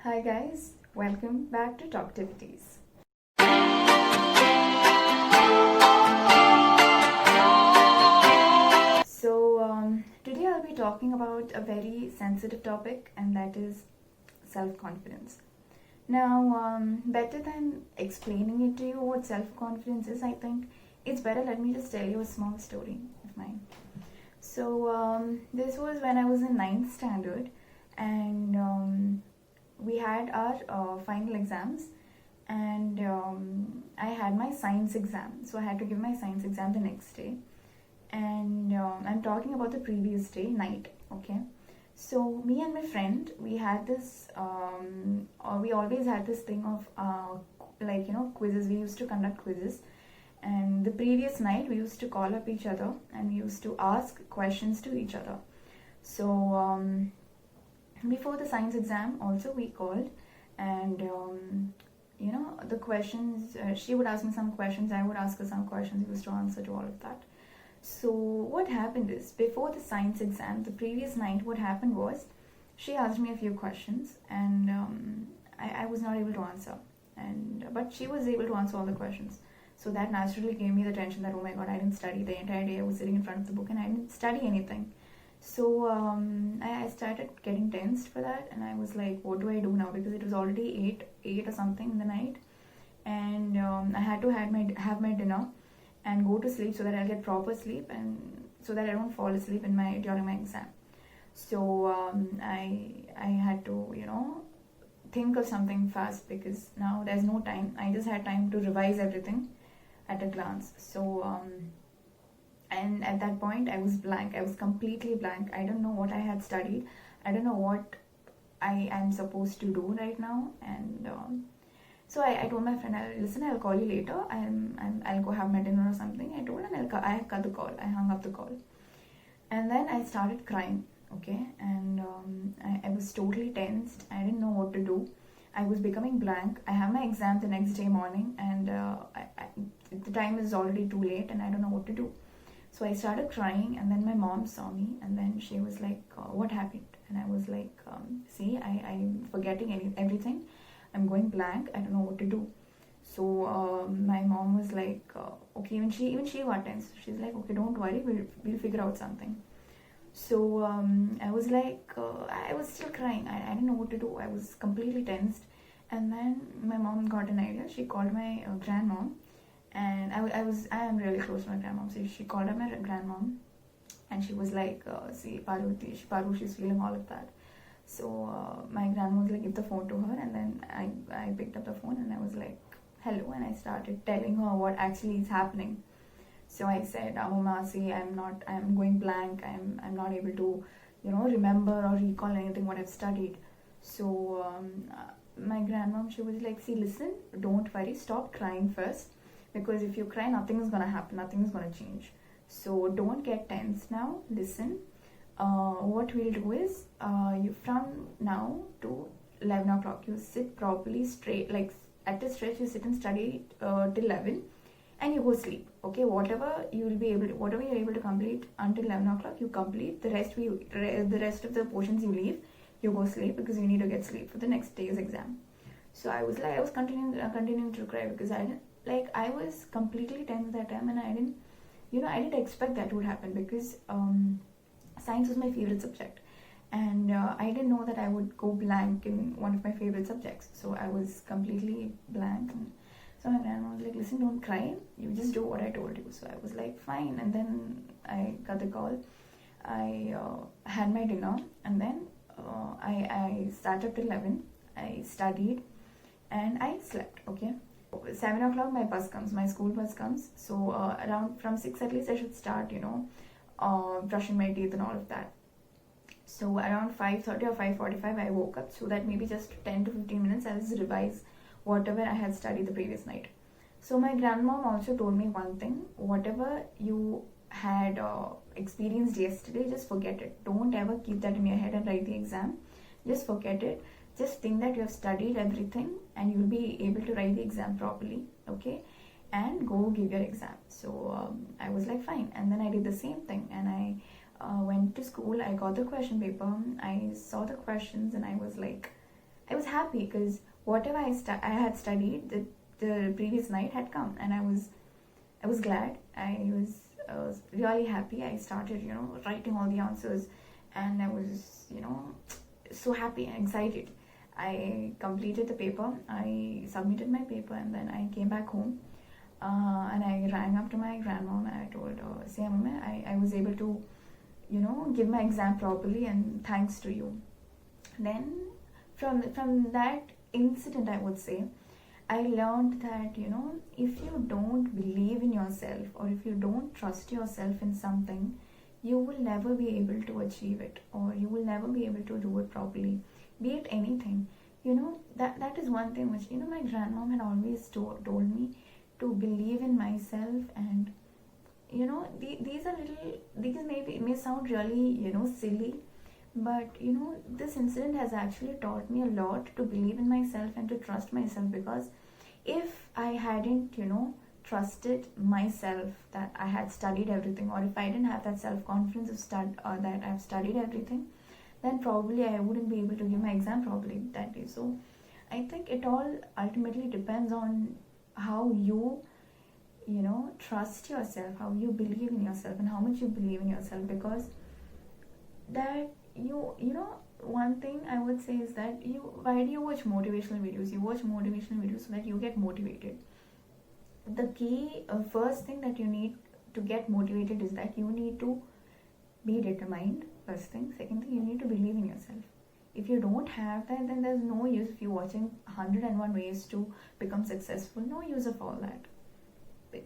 Hi guys, welcome back to Talk-tivities. Today I'll be talking about a very sensitive topic, and that is self-confidence. Now, better than explaining it to you what self-confidence is, I think it's better let me just tell you a small story of mine. This was when I was in 9th standard, and we had our final exams, and I had my science exam, so I had to give my science exam the next day. And I'm talking about the previous day night. Okay, so me and my friend, we had this or we always had this thing of quizzes. We used to conduct quizzes, and the previous night we used to call up each other and we used to ask questions to each other. So before the science exam also we called, and the questions, she would ask me some questions, I would ask her some questions, we used to answer to all of that. So what happened is, before the science exam the previous night, what happened was, she asked me a few questions, and I was not able to answer, but she was able to answer all the questions. So that naturally gave me the tension that, oh my god, I didn't study the entire day. I was sitting in front of the book and I didn't study anything. So I started getting tensed for that, and I was like, what do I do now? Because it was already 8 or something in the night, and I had to have my dinner and go to sleep so that I'll get proper sleep, and so that I don't fall asleep during my exam. So I had to think of something fast, because now there's no time. I just had time to revise everything at a glance. So and at that point I was blank. I was completely blank. I don't know what I had studied. I don't know what I am supposed to do right now. And so I told my friend, I'll call you later. I'll go have my dinner or something. I told, and I cut the call. I hung up the call, and then I started crying. Okay, and I was totally tensed. I didn't know what to do. I was becoming blank. I have my exam the next day morning, and the time is already too late, and I don't know what to do. So I started crying, and then my mom saw me, and then she was like, what happened? And I was like, see, I'm forgetting everything. I'm going blank. I don't know what to do. So my mom was like, okay, even she got tense. She's like, okay, don't worry, we'll figure out something. So I was like, I was still crying. I didn't know what to do. I was completely tensed. And then my mom got an idea. She called my grandmom, and I am really close to my grandmom. So she called up my grandmom, and she was like, see, Paru, she's feeling all of that. So my grandma was like, give the phone to her, and then I picked up the phone, and I was like, hello, and I started telling her what actually is happening. So I said, Mama, see, I'm going blank. I'm not able to, remember or recall anything what I've studied. So my grandmom, she was like, see, listen, don't worry, stop crying first, because if you cry, nothing is gonna happen, nothing is gonna change. So don't get tense now. Listen. What we'll do is, you from now to 11 o'clock, you sit properly straight, like at a stretch, you sit and study till 11, and you go sleep. Okay, whatever you're able to complete until 11 o'clock, you complete. The rest of the portions you leave, you go sleep, because you need to get sleep for the next day's exam. So I was continuing to cry, because I was completely tense that time, and I didn't expect that would happen, because science was my favorite subject, and I didn't know that I would go blank in one of my favorite subjects. So I was completely blank, and so my grandma was like, listen, don't cry, you just do what I told you. So I was like, fine, and then I got the call. I had my dinner, and then I sat up till 11. I studied, and I slept. Okay, 7 o'clock my school bus comes. So around from 6 at least I should start brushing my teeth and all of that. So around 5:30 or 5:45 I woke up, so that maybe just 10 to 15 minutes I'll just revise whatever I had studied the previous night. So my grandmom also told me one thing: whatever you had experienced yesterday, just forget it. Don't ever keep that in your head and write the exam. Just forget it. Just think that you have studied everything and you'll be able to write the exam properly. Okay, and go give your exam. So I was like, fine, and then I did the same thing, and I went to school. I got the question paper, I saw the questions, and I was like, I was happy because whatever I had studied the previous night had come, and I was glad. I was really happy. I started, writing all the answers, and I was, so happy and excited. I completed the paper. I submitted my paper, and then I came back home. And I rang up to my grandmom and I told her, "Say, Mama, I was able to, give my exam properly, and thanks to you." Then, from that incident, I would say, I learned that, if you don't believe in yourself, or if you don't trust yourself in something, you will never be able to achieve it, or you will never be able to do it properly, be it anything. That is one thing which, my grandmom had always told me, to believe in myself. And these maybe may sound really, silly, but this incident has actually taught me a lot to believe in myself and to trust myself. Because if I hadn't, trusted myself that I had studied everything, or if I didn't have that self-confidence of that I've studied everything, then probably I wouldn't be able to give my exam properly that day. So I think it all ultimately depends on how you trust yourself, how you believe in yourself, and how much you believe in yourself. Because that one thing I would say is that why do you watch motivational videos? You watch motivational videos so that you get motivated. The key, first thing that you need to get motivated is that you need to be determined, first thing. Second thing, you need to believe in yourself. If you don't have that, then there's no use if you're watching 101 ways to become successful. No use of all that.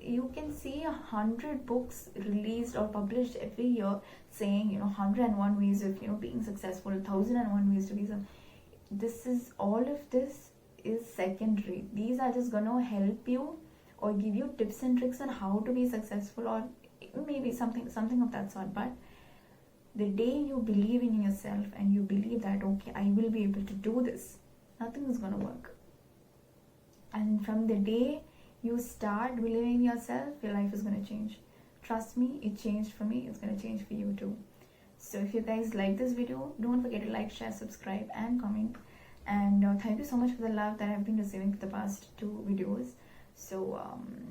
You can see 100 books released or published every year saying 101 ways of being successful, 1001 ways to be some. All of this is secondary. These are just gonna help you or give you tips and tricks on how to be successful, or maybe something of that sort. But the day you believe in yourself and you believe that, okay, I will be able to do this, nothing is gonna work. And from the day you start believing in yourself, your life is going to change. Trust me, it changed for me, it's going to change for you too. So if you guys like this video, don't forget to like, share, subscribe and comment. And thank you so much for the love that I've been receiving for the past 2 videos. So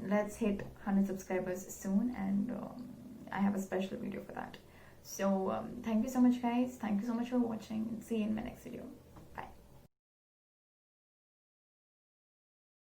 let's hit 100 subscribers soon, and I have a special video for that. So thank you so much guys, thank you so much for watching. See you in my next video.